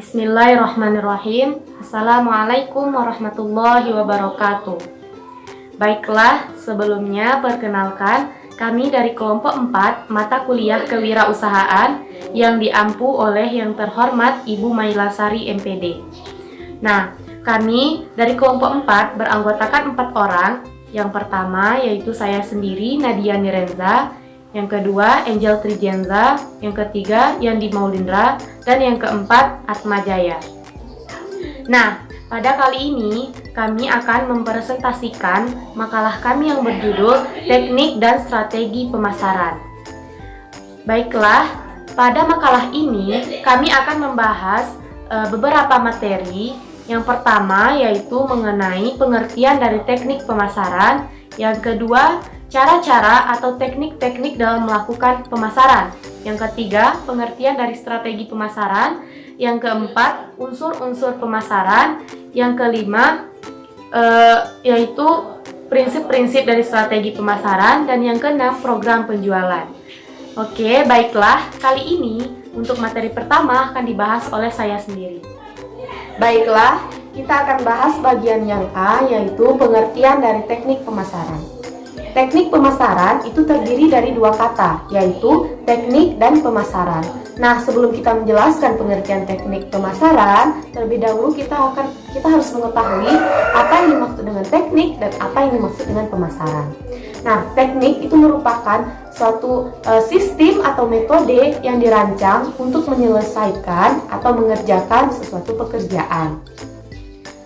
Bismillahirrahmanirrahim. Assalamualaikum warahmatullahi wabarakatuh. Baiklah, sebelumnya perkenalkan, kami dari kelompok 4 mata kuliah kewirausahaan yang diampu oleh yang terhormat Ibu Mailasari MPD. Nah, kami dari kelompok 4 beranggotakan 4 orang. Yang pertama yaitu saya sendiri, Nadia Nirenza. Yang kedua, Angel Trigenza. Yang ketiga, Yandi Maulindra. Dan yang keempat, Atma Jaya. Nah, pada kali ini kami akan mempresentasikan makalah kami yang berjudul Teknik dan Strategi Pemasaran. Baiklah, pada makalah ini kami akan membahas beberapa materi. Yang pertama yaitu mengenai pengertian dari teknik pemasaran. Yang kedua, cara-cara atau teknik-teknik dalam melakukan pemasaran. Yang ketiga, pengertian dari strategi pemasaran. Yang keempat, unsur-unsur pemasaran. Yang kelima, yaitu prinsip-prinsip dari strategi pemasaran. Dan yang keenam, program penjualan. Oke, baiklah. Kali ini untuk materi pertama akan dibahas oleh saya sendiri. Baiklah, kita akan bahas bagian yang A, yaitu pengertian dari teknik pemasaran. Teknik pemasaran itu terdiri dari dua kata, yaitu teknik dan pemasaran. Nah, sebelum kita menjelaskan pengertian teknik pemasaran, terlebih dahulu kita harus mengetahui apa yang dimaksud dengan teknik dan apa yang dimaksud dengan pemasaran. Nah, teknik itu merupakan suatu sistem atau metode yang dirancang untuk menyelesaikan atau mengerjakan sesuatu pekerjaan.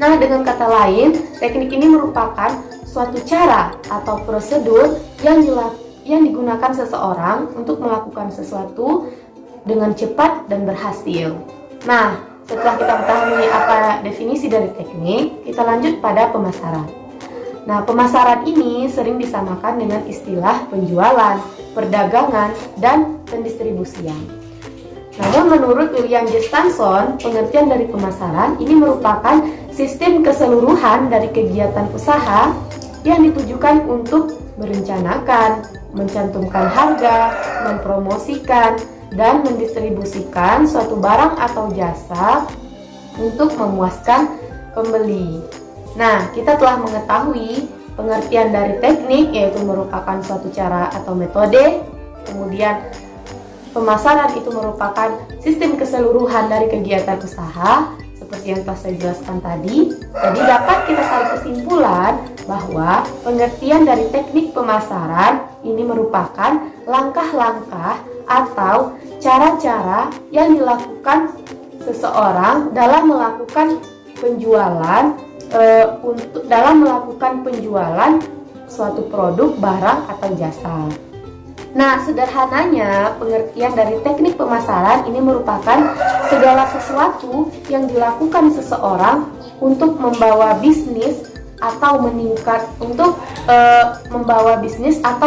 Nah, dengan kata lain, teknik ini merupakan suatu cara atau prosedur yang digunakan seseorang untuk melakukan sesuatu dengan cepat dan berhasil. Nah, setelah kita mengetahui apa definisi dari teknik, kita lanjut pada pemasaran. Nah, pemasaran ini sering disamakan dengan istilah penjualan, perdagangan, dan pendistribusian. Namun menurut William J. Stanson, pengertian dari pemasaran ini merupakan sistem keseluruhan dari kegiatan usaha yang ditujukan untuk merencanakan, mencantumkan harga, mempromosikan, dan mendistribusikan suatu barang atau jasa untuk memuaskan pembeli. Nah, kita telah mengetahui pengertian dari teknik, yaitu merupakan suatu cara atau metode. Kemudian pemasaran itu merupakan sistem keseluruhan dari kegiatan usaha, seperti yang telah saya jelaskan tadi. Jadi dapat kita tarik kesimpulan bahwa pengertian dari teknik pemasaran ini merupakan langkah-langkah atau cara-cara yang dilakukan seseorang dalam melakukan penjualan suatu produk, barang, atau jasa. Nah, sederhananya pengertian dari teknik pemasaran ini merupakan segala sesuatu yang dilakukan seseorang untuk membawa bisnis atau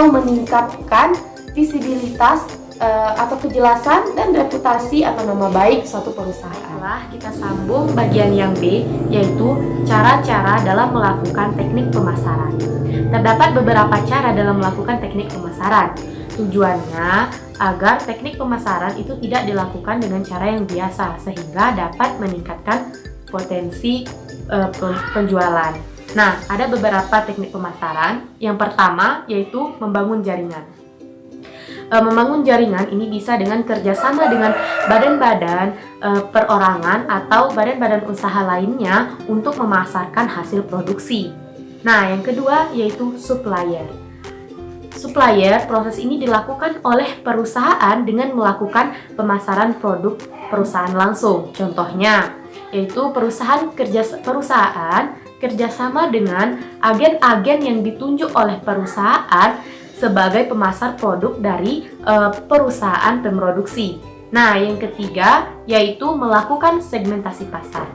meningkatkan visibilitas atau kejelasan dan reputasi atau nama baik suatu perusahaan. Setelah kita sambung bagian yang B, yaitu cara-cara dalam melakukan teknik pemasaran. Terdapat beberapa cara dalam melakukan teknik pemasaran. Tujuannya agar teknik pemasaran itu tidak dilakukan dengan cara yang biasa, sehingga dapat meningkatkan potensi penjualan. Nah, ada beberapa teknik pemasaran. Yang pertama yaitu membangun jaringan. Membangun jaringan ini bisa dengan kerjasama dengan badan-badan perorangan atau badan-badan usaha lainnya untuk memasarkan hasil produksi. Nah, yang kedua yaitu supplier. Supplier, proses ini dilakukan oleh perusahaan dengan melakukan pemasaran produk perusahaan langsung. Contohnya, yaitu perusahaan kerjasama dengan agen-agen yang ditunjuk oleh perusahaan sebagai pemasar produk dari perusahaan pemroduksi. Nah, yang ketiga yaitu melakukan segmentasi pasar.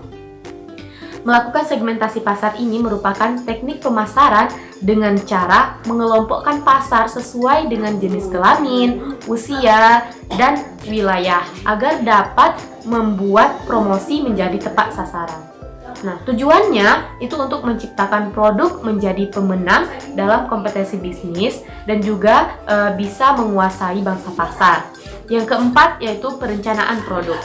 Melakukan segmentasi pasar ini merupakan teknik pemasaran dengan cara mengelompokkan pasar sesuai dengan jenis kelamin, usia, dan wilayah agar dapat membuat promosi menjadi tepat sasaran. Nah, tujuannya itu untuk menciptakan produk menjadi pemenang dalam kompetisi bisnis dan juga bisa menguasai bangsa pasar. Yang keempat yaitu perencanaan produk.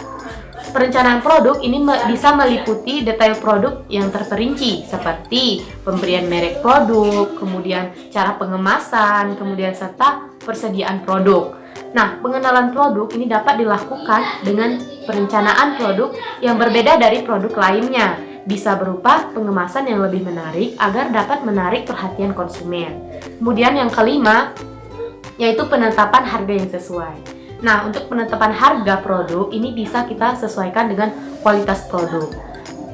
Perencanaan produk ini bisa meliputi detail produk yang terperinci seperti pemberian merek produk, kemudian cara pengemasan, kemudian serta persediaan produk. Nah, pengenalan produk ini dapat dilakukan dengan perencanaan produk yang berbeda dari produk lainnya. Bisa berupa pengemasan yang lebih menarik agar dapat menarik perhatian konsumen. Kemudian yang kelima, yaitu penetapan harga yang sesuai. Nah, untuk penetapan harga produk ini bisa kita sesuaikan dengan kualitas produk.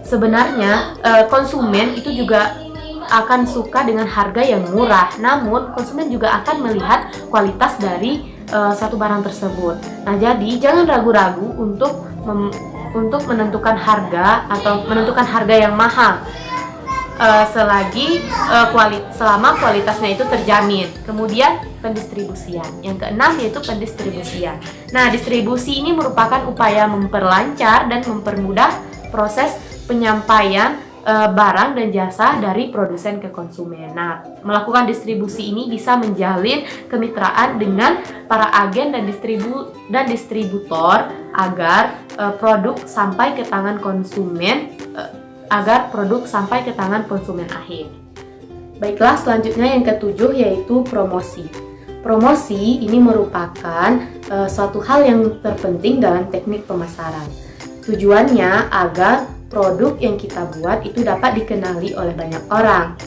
Sebenarnya konsumen itu juga akan suka dengan harga yang murah, namun konsumen juga akan melihat kualitas dari satu barang tersebut. Nah, jadi jangan ragu-ragu untuk menentukan harga atau menentukan harga yang mahal selama kualitasnya itu terjamin. Kemudian pendistribusian. Yang keenam yaitu pendistribusian. Nah, distribusi ini merupakan upaya memperlancar dan mempermudah proses penyampaian barang dan jasa dari produsen ke konsumen. Nah, melakukan distribusi ini bisa menjalin kemitraan dengan para agen dan distributor agar produk sampai ke tangan konsumen akhir. Baiklah, selanjutnya yang ketujuh yaitu promosi. Promosi ini merupakan suatu hal yang terpenting dalam teknik pemasaran. Tujuannya agar produk yang kita buat itu dapat dikenali oleh banyak orang.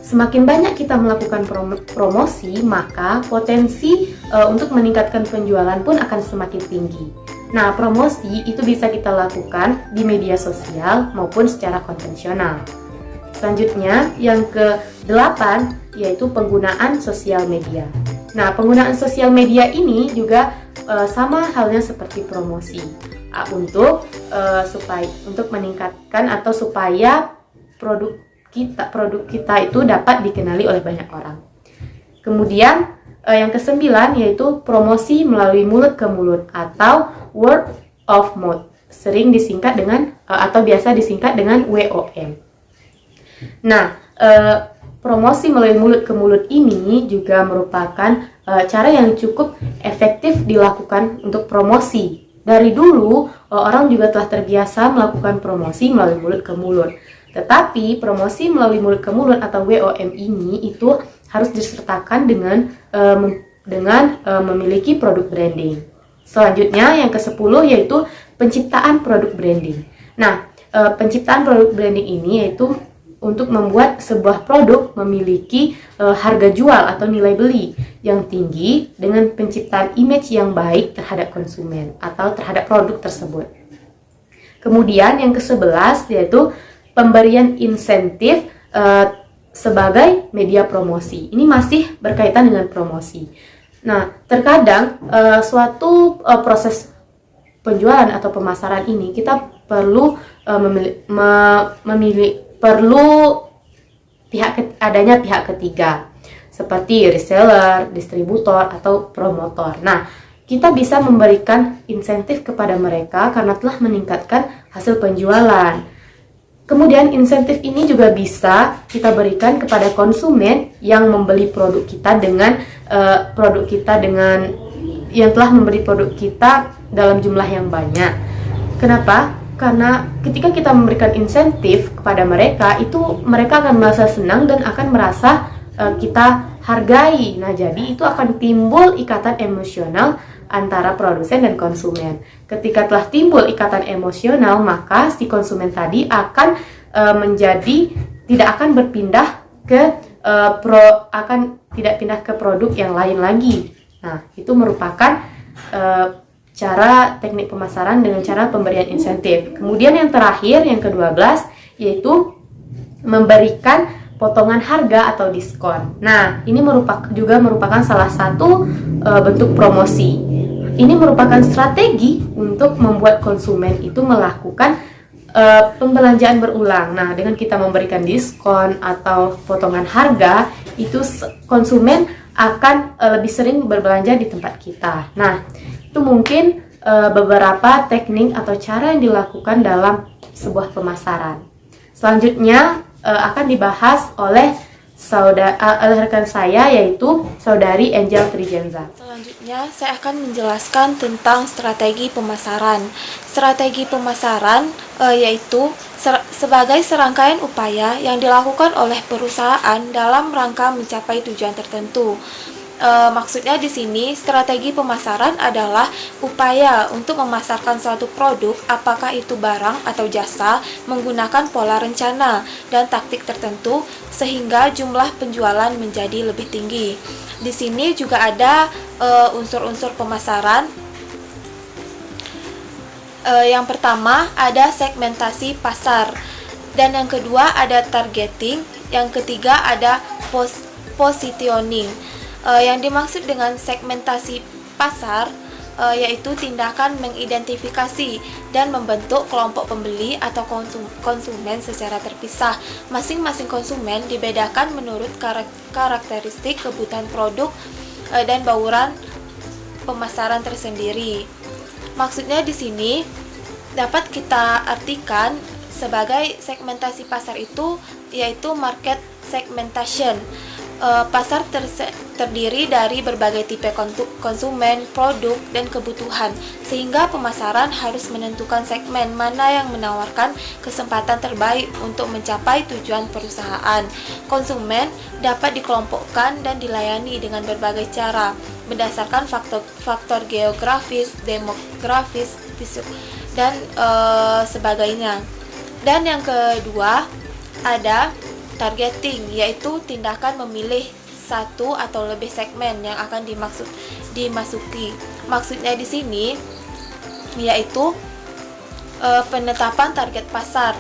Semakin banyak kita melakukan promosi, maka potensi untuk meningkatkan penjualan pun akan semakin tinggi. Nah, promosi itu bisa kita lakukan di media sosial maupun secara konvensional. Selanjutnya, yang ke-8 yaitu penggunaan sosial media. Nah, penggunaan sosial media ini juga sama halnya seperti promosi. Untuk meningkatkan atau supaya produk kita itu dapat dikenali oleh banyak orang. Kemudian yang ke-9 yaitu promosi melalui mulut ke mulut atau word of mouth, sering disingkat dengan atau biasa disingkat dengan WOM. Nah, promosi melalui mulut ke mulut ini juga merupakan cara yang cukup efektif dilakukan untuk promosi. Dari dulu, orang juga telah terbiasa melakukan promosi melalui mulut ke mulut. Tetapi, promosi melalui mulut ke mulut atau WOM ini itu harus disertakan dengan memiliki produk branding. Selanjutnya, yang ke-10 yaitu penciptaan produk branding. Nah, penciptaan produk branding ini yaitu untuk membuat sebuah produk memiliki harga jual atau nilai beli yang tinggi dengan penciptaan image yang baik terhadap konsumen atau terhadap produk tersebut. Kemudian yang ke-11 yaitu pemberian insentif sebagai media promosi. Ini masih berkaitan dengan promosi. Nah, terkadang suatu proses penjualan atau pemasaran ini kita perlu adanya pihak ketiga seperti reseller, distributor, atau promotor. Nah, kita bisa memberikan insentif kepada mereka karena telah meningkatkan hasil penjualan. Kemudian insentif ini juga bisa kita berikan kepada konsumen yang membeli produk kita yang telah membeli produk kita dalam jumlah yang banyak. Kenapa? Karena ketika kita memberikan insentif kepada mereka, itu mereka akan merasa senang dan akan merasa kita hargai. Nah, jadi itu akan timbul ikatan emosional antara produsen dan konsumen. Ketika telah timbul ikatan emosional, maka si konsumen tadi akan tidak akan berpindah tidak pindah ke produk yang lain lagi. Nah, itu merupakan cara teknik pemasaran dengan cara pemberian insentif. Kemudian yang terakhir, yang ke-12 yaitu memberikan potongan harga atau diskon. Nah, ini juga merupakan salah satu bentuk promosi. Ini merupakan strategi untuk membuat konsumen itu melakukan pembelanjaan berulang. Nah, dengan kita memberikan diskon atau potongan harga, itu konsumen akan lebih sering berbelanja di tempat kita. Nah, itu mungkin beberapa teknik atau cara yang dilakukan dalam sebuah pemasaran. Selanjutnya akan dibahas oleh oleh rekan saya, yaitu Saudari Angel Trigenza. Selanjutnya, saya akan menjelaskan tentang strategi pemasaran. Strategi pemasaran yaitu sebagai serangkaian upaya yang dilakukan oleh perusahaan dalam rangka mencapai tujuan tertentu. Maksudnya di sini strategi pemasaran adalah upaya untuk memasarkan suatu produk, apakah itu barang atau jasa, menggunakan pola rencana dan taktik tertentu sehingga jumlah penjualan menjadi lebih tinggi. Di sini juga ada unsur-unsur pemasaran. Yang pertama ada segmentasi pasar, dan yang kedua ada targeting, yang ketiga ada positioning. Yang dimaksud dengan segmentasi pasar yaitu tindakan mengidentifikasi dan membentuk kelompok pembeli atau konsumen secara terpisah. Masing-masing konsumen dibedakan menurut karakteristik kebutuhan produk dan bauran pemasaran tersendiri. Maksudnya di sini dapat kita artikan sebagai segmentasi pasar itu yaitu market segmentation. Pasar terdiri dari berbagai tipe konsumen, produk, dan kebutuhan, sehingga pemasaran harus menentukan segmen mana yang menawarkan kesempatan terbaik untuk mencapai tujuan perusahaan. Konsumen dapat dikelompokkan dan dilayani dengan berbagai cara, berdasarkan faktor geografis, demografis, dan sebagainya. Dan yang kedua ada targeting, yaitu tindakan memilih satu atau lebih segmen yang akan dimasuki. Maksudnya di sini yaitu penetapan target pasar.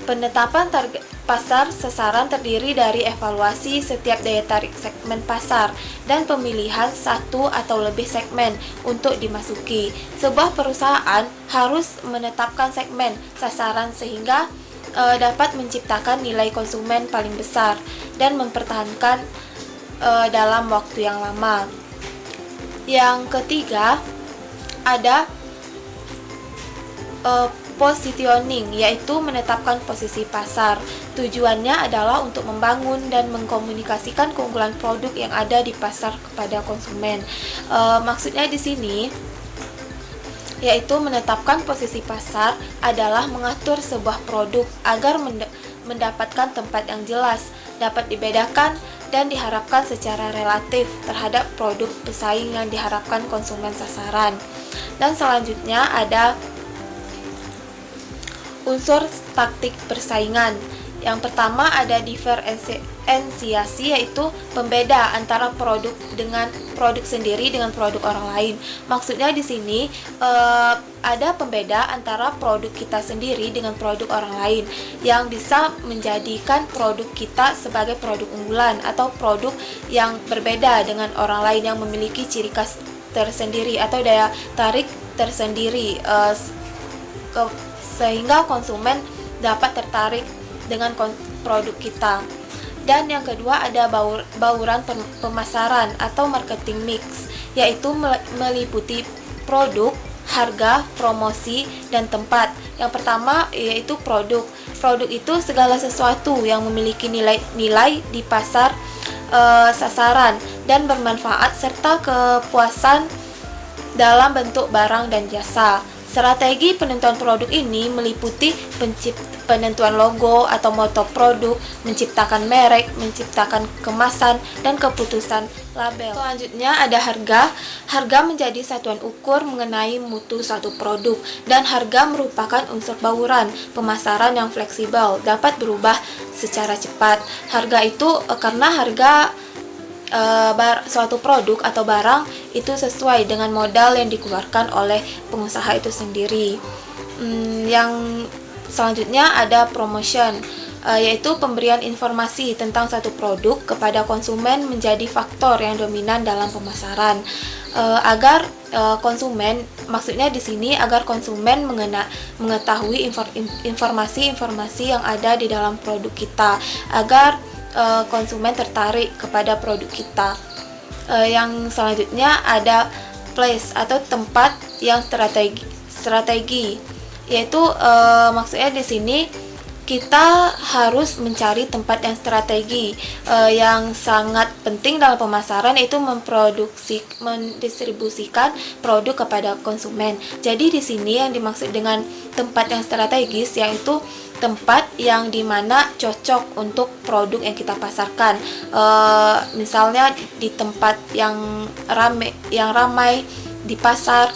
Penetapan target pasar sasaran terdiri dari evaluasi setiap daya tarik segmen pasar dan pemilihan satu atau lebih segmen untuk dimasuki. Sebuah perusahaan harus menetapkan segmen sasaran sehingga dapat menciptakan nilai konsumen paling besar dan mempertahankan dalam waktu yang lama. Yang ketiga ada positioning, yaitu menetapkan posisi pasar. Tujuannya adalah untuk membangun dan mengkomunikasikan keunggulan produk yang ada di pasar kepada konsumen. Maksudnya di sini yaitu menetapkan posisi pasar adalah mengatur sebuah produk agar mendapatkan tempat yang jelas, dapat dibedakan dan diharapkan secara relatif terhadap produk pesaing yang diharapkan konsumen sasaran. Dan selanjutnya ada unsur taktik persaingan. Yang pertama ada diferensiasi, yaitu pembeda antara produk sendiri dengan produk orang lain. Maksudnya di sini ada pembeda antara produk kita sendiri dengan produk orang lain yang bisa menjadikan produk kita sebagai produk unggulan atau produk yang berbeda dengan orang lain yang memiliki ciri khas tersendiri atau daya tarik tersendiri sehingga konsumen dapat tertarik dengan produk kita. Dan yang kedua ada bauran pemasaran atau marketing mix, yaitu meliputi produk, harga, promosi, dan tempat. Yang pertama yaitu produk. Produk itu segala sesuatu yang memiliki nilai di pasar sasaran dan bermanfaat serta kepuasan dalam bentuk barang dan jasa. Strategi penentuan produk ini meliputi penentuan logo atau moto produk, menciptakan merek, menciptakan kemasan, dan keputusan label. Selanjutnya ada harga. Harga menjadi satuan ukur mengenai mutu suatu produk, dan harga merupakan unsur bauran pemasaran yang fleksibel, dapat berubah secara cepat. Harga itu karena harga suatu produk atau barang itu sesuai dengan modal yang dikeluarkan oleh pengusaha itu sendiri. Yang selanjutnya ada promotion, yaitu pemberian informasi tentang satu produk kepada konsumen menjadi faktor yang dominan dalam pemasaran. Agar konsumen, maksudnya di sini agar konsumen mengetahui informasi-informasi yang ada di dalam produk kita, agar konsumen tertarik kepada produk kita. Yang selanjutnya ada place atau tempat yang strategi, yaitu maksudnya di sini kita harus mencari tempat yang strategi. Yang sangat penting dalam pemasaran itu mendistribusikan produk kepada konsumen. Jadi di sini yang dimaksud dengan tempat yang strategis yaitu tempat yang dimana cocok untuk produk yang kita pasarkan. Misalnya di tempat yang ramai di pasar,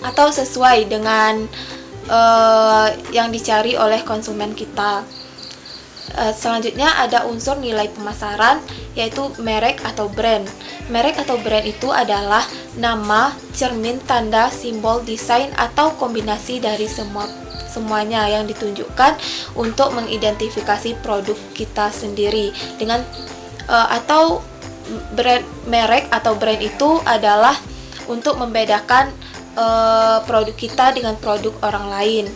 atau sesuai dengan yang dicari oleh konsumen kita. Selanjutnya ada unsur nilai pemasaran, yaitu merek atau brand. Merek atau brand itu adalah nama, cermin, tanda, simbol, desain, atau kombinasi dari semuanya yang ditunjukkan untuk mengidentifikasi produk kita sendiri. Dengan atau merek atau brand itu adalah untuk membedakan produk kita dengan produk orang lain.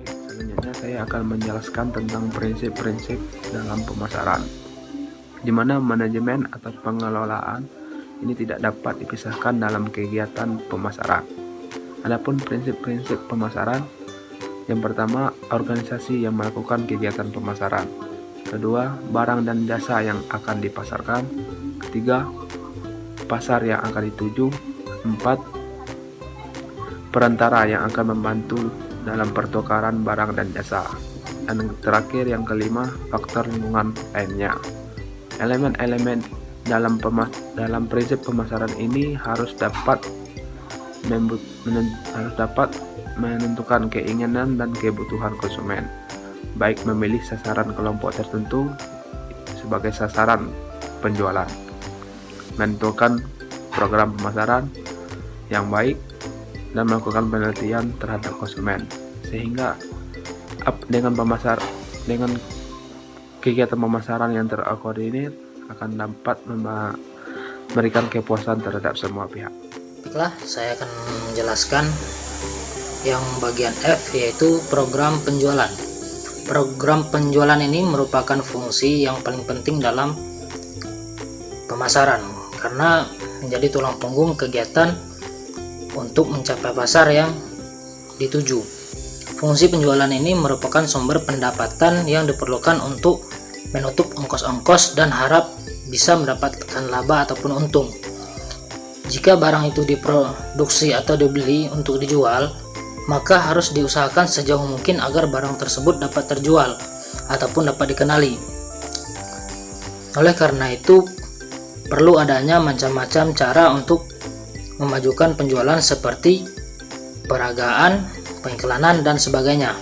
Selanjutnya saya akan menjelaskan tentang prinsip-prinsip dalam pemasaran, di mana manajemen atau pengelolaan ini tidak dapat dipisahkan dalam kegiatan pemasaran. Adapun prinsip-prinsip pemasaran, yang pertama, organisasi yang melakukan kegiatan pemasaran. Kedua, barang dan jasa yang akan dipasarkan. Ketiga, pasar yang akan dituju. Empat, perantara yang akan membantu dalam pertukaran barang dan jasa. Dan terakhir yang kelima, faktor lingkungan lainnya. Elemen-elemen dalam prinsip pemasaran ini harus dapat menentukan keinginan dan kebutuhan konsumen, baik memilih sasaran kelompok tertentu sebagai sasaran penjualan, menentukan program pemasaran yang baik, dan melakukan penelitian terhadap konsumen, sehingga dengan kegiatan pemasaran yang terkoordinir akan dapat memberikan kepuasan terhadap semua pihak. Baiklah, saya akan menjelaskan yang bagian F, yaitu program penjualan. Program penjualan ini merupakan fungsi yang paling penting dalam pemasaran karena menjadi tulang punggung kegiatan untuk mencapai pasar yang dituju. Fungsi penjualan ini merupakan sumber pendapatan yang diperlukan untuk menutup ongkos-ongkos dan harap bisa mendapatkan laba ataupun untung. Jika barang itu diproduksi atau dibeli untuk dijual, maka harus diusahakan sejauh mungkin agar barang tersebut dapat terjual ataupun dapat dikenali. Oleh karena itu, perlu adanya macam-macam cara untuk memajukan penjualan seperti peragaan, pengiklanan, dan sebagainya.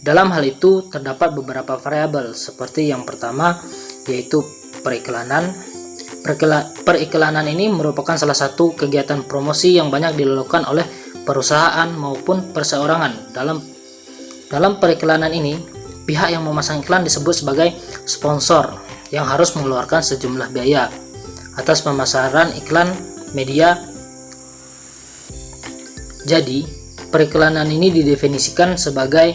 Dalam hal itu terdapat beberapa variabel seperti yang pertama yaitu periklanan. Periklanan ini merupakan salah satu kegiatan promosi yang banyak dilakukan oleh perusahaan maupun perseorangan. Dalam periklanan ini, pihak yang memasang iklan disebut sebagai sponsor yang harus mengeluarkan sejumlah biaya atas pemasaran iklan media. Jadi, periklanan ini didefinisikan sebagai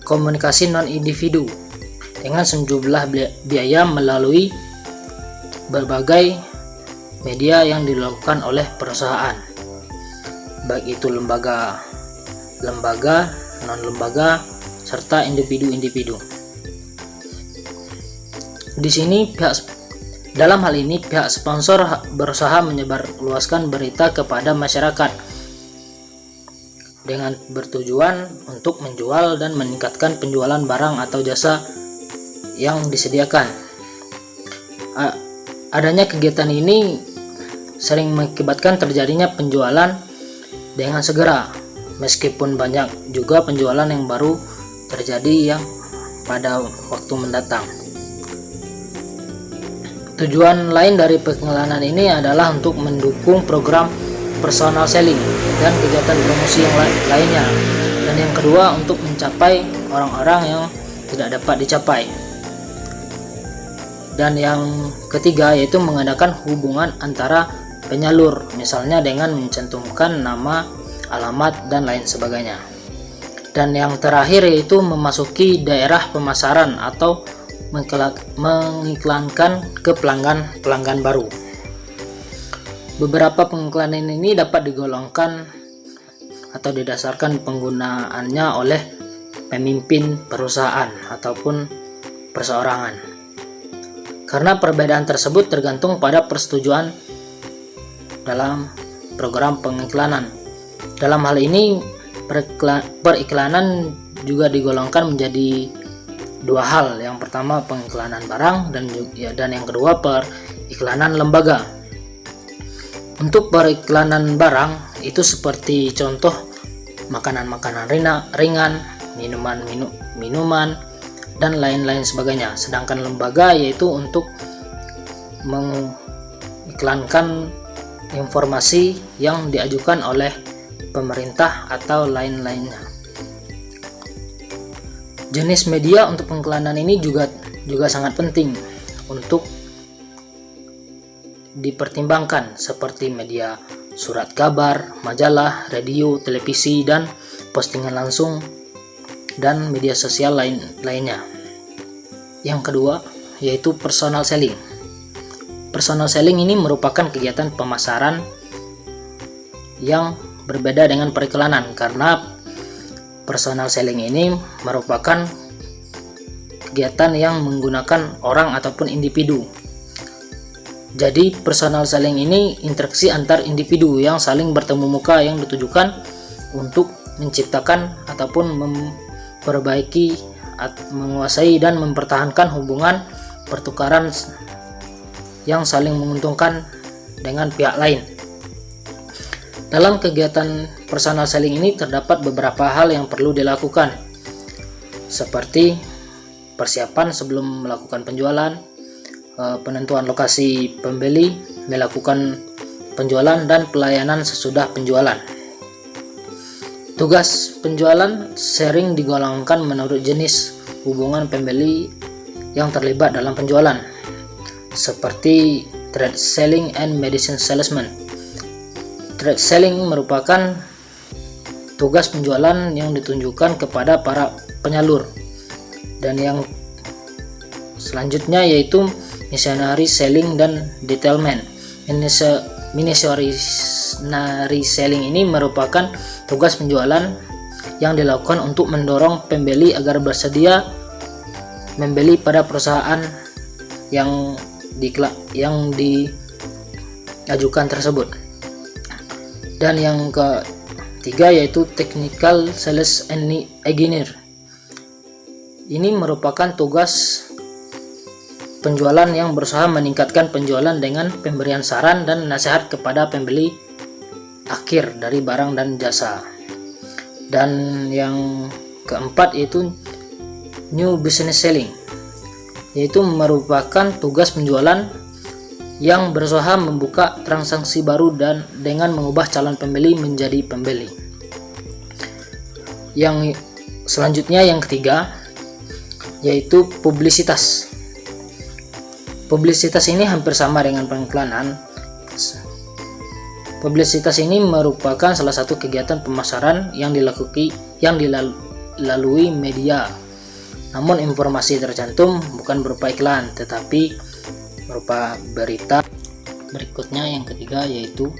komunikasi non-individu dengan sejumlah biaya melalui berbagai media yang dilakukan oleh perusahaan, baik itu lembaga, non-lembaga, serta individu-individu. Dalam hal ini pihak sponsor berusaha menyebarluaskan berita kepada masyarakat dengan bertujuan untuk menjual dan meningkatkan penjualan barang atau jasa yang disediakan. Adanya kegiatan ini sering mengakibatkan terjadinya penjualan dengan segera, meskipun banyak juga penjualan yang baru terjadi yang pada waktu mendatang. Tujuan lain dari pengiklanan ini adalah untuk mendukung program personal selling dan kegiatan promosi yang lainnya. Dan yang kedua, untuk mencapai orang-orang yang tidak dapat dicapai. Dan yang ketiga yaitu mengadakan hubungan antara penyalur, misalnya dengan mencantumkan nama, alamat, dan lain sebagainya. Dan yang terakhir yaitu memasuki daerah pemasaran atau mengiklankan ke pelanggan baru. Beberapa pengiklanan ini dapat digolongkan atau didasarkan penggunaannya oleh pemimpin perusahaan ataupun perseorangan. Karena perbedaan tersebut tergantung pada persetujuan dalam program pengiklanan. Dalam hal ini, periklanan juga digolongkan menjadi dua hal. Yang pertama pengiklanan barang dan yang kedua periklanan lembaga. Untuk periklanan barang itu seperti contoh makanan-makanan ringan, minuman, dan lain-lain sebagainya. Sedangkan lembaga yaitu untuk mengiklankan informasi yang diajukan oleh pemerintah atau lain-lainnya. Jenis media untuk pengiklanan ini juga sangat penting untuk dipertimbangkan, seperti media surat kabar, majalah, radio, televisi, dan postingan langsung dan media sosial lainnya. Yang kedua yaitu personal selling. Personal selling ini merupakan kegiatan pemasaran yang berbeda dengan periklanan, karena personal selling ini merupakan kegiatan yang menggunakan orang ataupun individu. Jadi personal selling ini interaksi antar individu yang saling bertemu muka yang ditujukan untuk menciptakan ataupun memperbaiki, menguasai dan mempertahankan hubungan pertukaran yang saling menguntungkan dengan pihak lain. Dalam kegiatan personal selling ini terdapat beberapa hal yang perlu dilakukan, seperti persiapan sebelum melakukan penjualan, penentuan lokasi pembeli, melakukan penjualan, dan pelayanan sesudah penjualan. Tugas penjualan sering digolongkan menurut jenis hubungan pembeli yang terlibat dalam penjualan, seperti trade selling and medicine salesman. Trade selling merupakan tugas penjualan yang ditunjukkan kepada para penyalur, dan yang selanjutnya yaitu missionary selling dan detailment. Missionary selling ini merupakan tugas penjualan yang dilakukan untuk mendorong pembeli agar bersedia membeli pada perusahaan yang diajukan tersebut. Dan yang ketiga yaitu technical sales engineer. Ini merupakan tugas penjualan yang berusaha meningkatkan penjualan dengan pemberian saran dan nasihat kepada pembeli akhir dari barang dan jasa. Dan yang keempat yaitu new business selling, yaitu merupakan tugas penjualan yang berusaha membuka transaksi baru dan dengan mengubah calon pembeli menjadi pembeli. Yang selanjutnya yang ketiga yaitu publisitas. Publisitas ini hampir sama dengan pengiklanan. Publisitas ini merupakan salah satu kegiatan pemasaran yang dilalui media. Namun informasi tercantum bukan berupa iklan, tetapi berupa berita. Berikutnya yang ketiga yaitu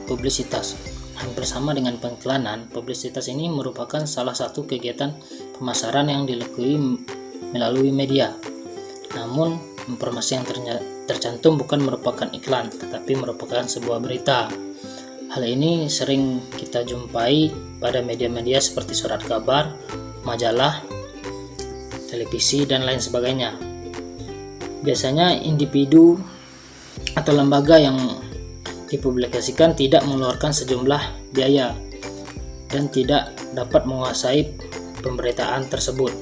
publisitas. Hampir sama dengan pengiklanan, publisitas ini merupakan salah satu kegiatan pemasaran yang dilalui melalui media. Namun informasi yang tercantum bukan merupakan iklan, tetapi merupakan sebuah berita. Hal ini sering kita jumpai pada media-media seperti surat kabar, majalah, televisi, dan lain sebagainya. Biasanya individu atau lembaga yang dipublikasikan tidak mengeluarkan sejumlah biaya dan tidak dapat menguasai pemberitaan tersebut.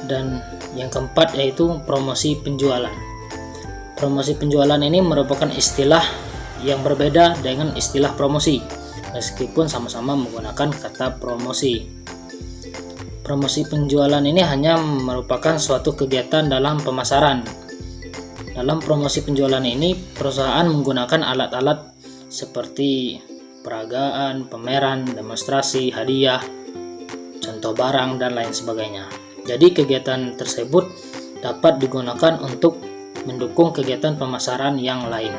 Dan yang keempat yaitu promosi penjualan. Promosi penjualan ini merupakan istilah yang berbeda dengan istilah promosi, meskipun sama-sama menggunakan kata promosi. Promosi penjualan ini hanya merupakan suatu kegiatan dalam pemasaran. Dalam promosi penjualan ini, perusahaan menggunakan alat-alat seperti peragaan, pameran, demonstrasi, hadiah, contoh barang, dan lain sebagainya. Jadi kegiatan tersebut dapat digunakan untuk mendukung kegiatan pemasaran yang lain.